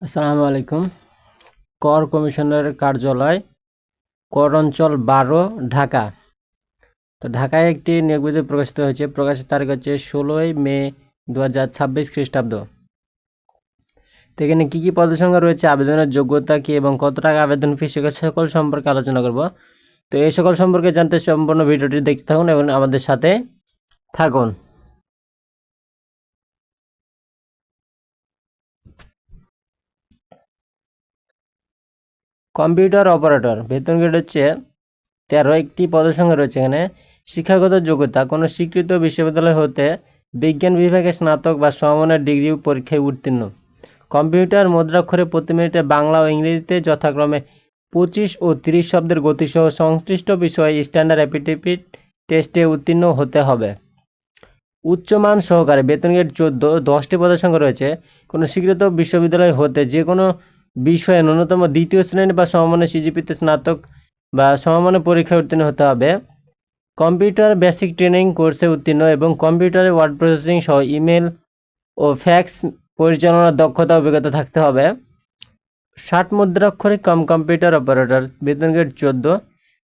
আসসালামু আলাইকুম। কর কমিশনারের কার্যালয়, কর অঞ্চল 12, ঢাকা। তো ঢাকায় একটি নিয়োগ বিজ্ঞপ্তি প্রকাশিত হয়েছে। প্রকাশের তারিখ হচ্ছে 16ই মে 2026 খ্রিস্টাব্দ। তো এখানে কী কী পদের সংখ্যা রয়েছে, আবেদনের যোগ্যতা কী এবং কত টাকা আবেদন ফি সকল সম্পর্কে আলোচনা করব। তো এই সকল সম্পর্কে জানতে সম্পূর্ণ ভিডিওটি দেখতে থাকুন এবং আমাদের সাথে থাকুন। কম্পিউটার অপারেটর, বেতন গ্রেড হচ্ছে 13। একটি পদের সংখ্যা রয়েছে এখানে। শিক্ষাগত যোগ্যতা, কোনো স্বীকৃত বিশ্ববিদ্যালয় হতে বিজ্ঞান বিভাগে স্নাতক বা সমমানের ডিগ্রি পরীক্ষায় উত্তীর্ণ। কম্পিউটার মুদ্রাক্ষরে প্রতি মিনিটে বাংলা ও ইংরেজিতে যথাক্রমে 25 ও 30 শব্দের গতিসহ সংশ্লিষ্ট বিষয়ে স্ট্যান্ডার্ড অ্যাপটিটিউড টেস্টে উত্তীর্ণ হতে হবে। উচ্চমান সহকারে, বেতন গ্রেড 14। 10টি পদের সংখ্যা রয়েছে। কোনো স্বীকৃত বিশ্ববিদ্যালয় হতে যে কোনো বিষয়ে ন্যূনতম দ্বিতীয় শ্রেণী বা সমমানের সিজিপিতে স্নাতক বা সমমানের পরীক্ষায় উত্তীর্ণ হতে হবে। কম্পিউটার বেসিক ট্রেনিং কোর্সে উত্তীর্ণ এবং কম্পিউটারে ওয়ার্ড প্রসেসিং সহ ইমেল ও ফ্যাক্স পরিচালনার দক্ষতা অভিজ্ঞতা থাকতে হবে। 60 মুদ্রাক্ষরিক কম্পিউটার অপারেটর, বেতন গ্রেড 14।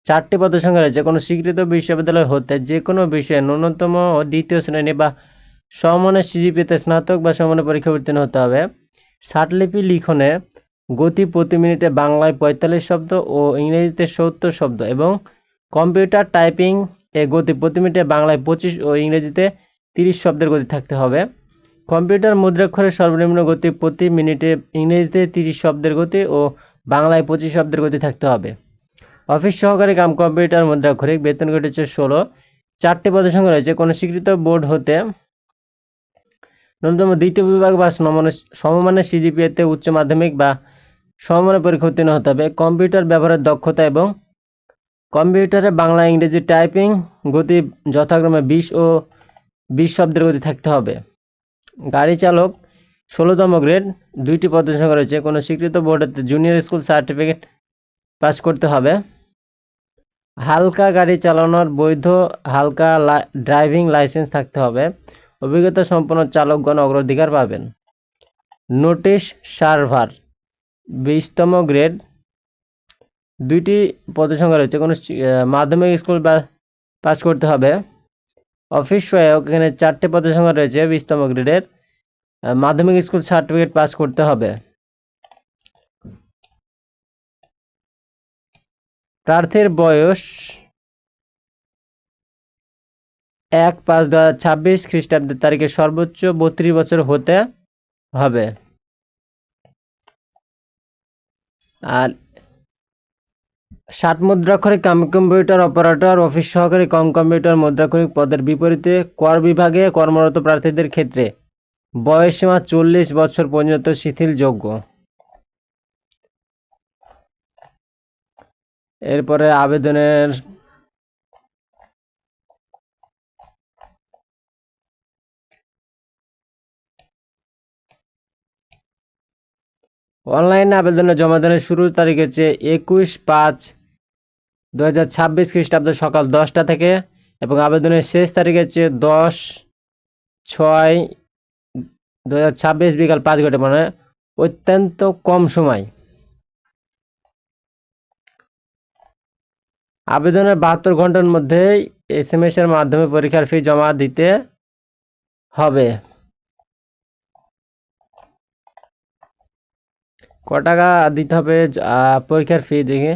4টি পদের সংখ্যা রয়েছে। কোনো স্বীকৃত বিশ্ববিদ্যালয় হতে যে কোনো বিষয়ে ন্যূনতম ও দ্বিতীয় শ্রেণী বা সমমানের সিজিপিতে স্নাতক বা সমমানের পরীক্ষা উত্তীর্ণ হতে হবে। ষাটলিপি লিখনে গতি প্রতি মিনিটে বাংলায় 45 শব্দ ও ইংরেজিতে 70 শব্দ এবং কম্পিউটার টাইপিং এ গতি প্রতি মিনিটে বাংলায় 25 ও ইংরেজিতে 30 শব্দের গতি থাকতে হবে। কম্পিউটার মুদ্রাক্ষরের সর্বনিম্ন গতি প্রতি মিনিটে ইংরেজিতে 30 শব্দের গতি ও বাংলায় 25 শব্দের গতি থাকতে হবে। অফিস সহকারী কাম কম্পিউটার মুদ্রাক্ষরিক, বেতন গ্রেড হচ্ছে 16। 4টি পদের সংখ্যা রয়েছে। কোনো স্বীকৃত বোর্ড হতে ন্যূনতম দ্বিতীয় বিভাগ বা সমমানের সিজিপিএতে উচ্চ মাধ্যমিক বা সমমানের পরীক্ষা উত্তীর্ণ হতে হবে। কম্পিউটার ব্যবহারের দক্ষতা এবং কম্পিউটারে বাংলা ইংরেজি টাইপিং গতি যথাক্রমে 20 ও 20 শব্দের গতি থাকতে হবে। গাড়ি চালক, 16তম গ্রেড। 2টি পদের সংখ্যা রয়েছে। কোনো স্বীকৃত বোর্ডেতে জুনিয়র স্কুল সার্টিফিকেট পাস করতে হবে। হালকা গাড়ি চালানোর বৈধ হালকা ড্রাইভিং লাইসেন্স থাকতে হবে। অভিজ্ঞতা সম্পন্ন চালকগণ অগ্রাধিকার পাবেন। নোটিশ সার্ভার, 20তম গ্রেড। 2টি পদের সংখ্যা রয়েছে। কোনো মাধ্যমিক স্কুল পাস করতে হবে। অফিস সহায়ক, এখানে 4টি পদের সংখ্যা রয়েছে। 20তম গ্রেডের, মাধ্যমিক স্কুল সার্টিফিকেট পাস করতে হবে। প্রার্থীর বয়স 1/5/2026 খ্রিস্টাব্দের তারিখে সর্বোচ্চ 32 বছর হতে হবে। আর 60 মুদ্রাক্ষরিক কম্পিউটার অপারেটর, অফিস সহকারী কম্পিউটার মুদ্রাক্ষরিক পদের বিপরীতে কর বিভাগে কর্মরত প্রার্থীদের ক্ষেত্রে বয়সসীমা 40 বছর পর্যন্ত শিথিলযোগ্য। এরপরে আবেদনের অনলাইনে আবেদনের জমাদানের শুরুর তারিখ হচ্ছে 21/5/2026 খ্রিস্টাব্দ সকাল 10টা থেকে এবং আবেদনের শেষ তারিখ হচ্ছে 10/6/2026 বিকাল 5 ঘন্টা, মানে অত্যন্ত কম সময়। আবেদনের 72 ঘন্টার মধ্যেই SMS এর মাধ্যমে পরীক্ষার ফি জমা দিতে হবে। ক টাকা দিতে হবে পরীক্ষার ফি দেখে?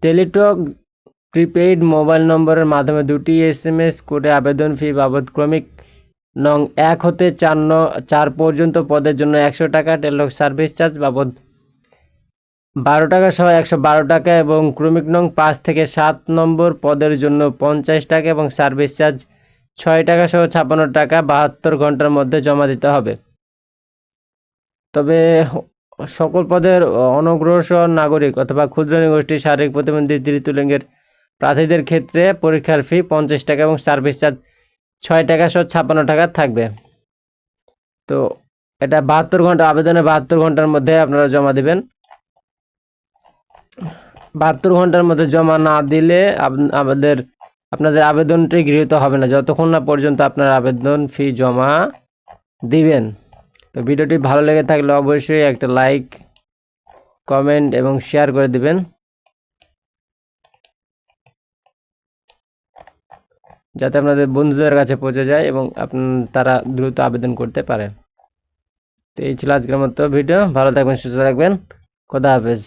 টেলিটক প্রিপেইড মোবাইল নম্বরের মাধ্যমে 2টি SMS করে আবেদন ফি বাবদ ক্রমিক নং 1 হতে 4 পর্যন্ত পদের জন্য 100 টাকা, টেলিটক সার্ভিস চার্জ বাবদ 12 টাকা সহ 112 টাকা এবং ক্রমিক নং 5 থেকে 7 নম্বর পদের জন্য 50 টাকা এবং সার্ভিস চার্জ 6 টাকা সহ 56 টাকা 72 ঘন্টার মধ্যে জমা দিতে হবে। তবে সকল পদের অনগ্রসর নাগরিক অথবা ক্ষুদ্র নিগোষ্ঠী, শারীরিক প্রতিবন্ধী, তৃতীয় লিঙ্গের প্রার্থীদের ক্ষেত্রে পরীক্ষার ফি 50 টাকা এবং সার্ভিস চার্জ 6 টাকা সহ 56 টাকা থাকবে। তো এটা 72 ঘন্টা, আবেদনে 72 ঘন্টার মধ্যে আপনারা জমা দিবেন। 72 ঘন্টার মধ্যে জমা না দিলে আপনাদের আবেদনটি গৃহীত হবে না যতক্ষণ না পর্যন্ত আপনার আবেদন ফি জমা দিবেন। তো ভিডিওটি ভালো লেগে থাকলে অবশ্যই একটা লাইক কমেন্ট এবং শেয়ার করে দিবেন, যাতে আপনাদের বন্ধুদের কাছে পৌঁছে যায় এবং তারা দ্রুত আবেদন করতে পারে। তো এই ছিল আজকের মতো ভিডিও। ভালো থাকবেন, সুস্থ থাকবেন, খোদা হাফেজ।